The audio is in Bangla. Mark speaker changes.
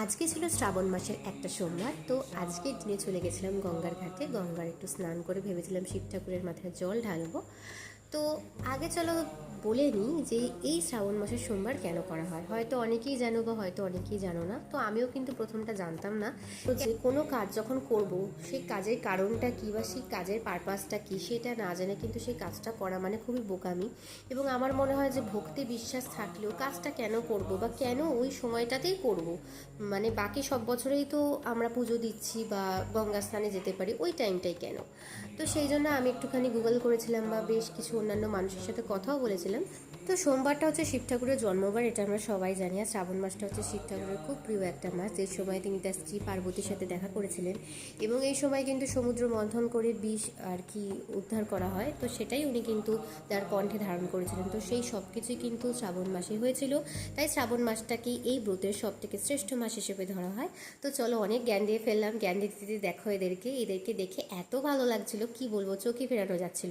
Speaker 1: আজকে ছিল শ্রাবণ মাসের একটা সোমবার। তো আজকের দিনে চলে গেছিলাম গঙ্গার ঘাটে। গঙ্গার একটু স্নান করে ভেবেছিলাম শিব ঠাকুরের মাথায় জল ঢালবো। তো আগে চলো বলে নিই যে এই শ্রাবণ মাসের সোমবার কেন করা হয়। হয়তো অনেকেই জানো বা হয়তো অনেকেই জানো না। তো আমিও কিন্তু প্রথমটা জানতাম না। তো যে কোনো কাজ যখন করব সেই কাজের কারণটা কী বা সেই কাজের পারপাসটা কী সেটা না জেনে কিন্তু সেই কাজটা করা মানে খুবই বোকামি। এবং আমার মনে হয় যে ভক্তি বিশ্বাস থাকলেও কাজটা কেন করব বা কেন ওই সময়টাতেই করব, মানে বাকি সব বছরেই তো আমরা পুজো দিচ্ছি বা গঙ্গা স্নানে যেতে পারি, ওই টাইমটাই কেন। তো সেই জন্য আমি একটুখানি গুগল করেছিলাম বা বেশ কিছু অন্যান্য মানুষের সাথে কথাও বলেছিলাম। তো সোমবারটা হচ্ছে শিব ঠাকুরের জন্মবার, এটা আমরা সবাই জানি। আর শ্রাবণ মাসটা হচ্ছে শিব ঠাকুরের খুব প্রিয় একটা মাস, যে সময় তিনি তার স্ত্রী পার্বতীর সাথে দেখা করেছিলেন। এবং এই সময় কিন্তু সমুদ্র মন্থন করে বিষ আর কি উদ্ধার করা হয়, তো সেটাই উনি কিন্তু তার কণ্ঠে ধারণ করেছিলেন। তো সেই সব কিছুই কিন্তু শ্রাবণ মাসে হয়েছিল। তাই শ্রাবণ মাসটাকেই এই ব্রতের সব থেকে শ্রেষ্ঠ মাস হিসেবে ধরা হয়। তো চলো, অনেক জ্ঞান দিয়ে ফেললাম। জ্ঞান দিতে দিতে দেখো এদেরকে দেখে এত ভালো লাগছিল, কি বলবো, চোখে ফেরানো যাচ্ছিল।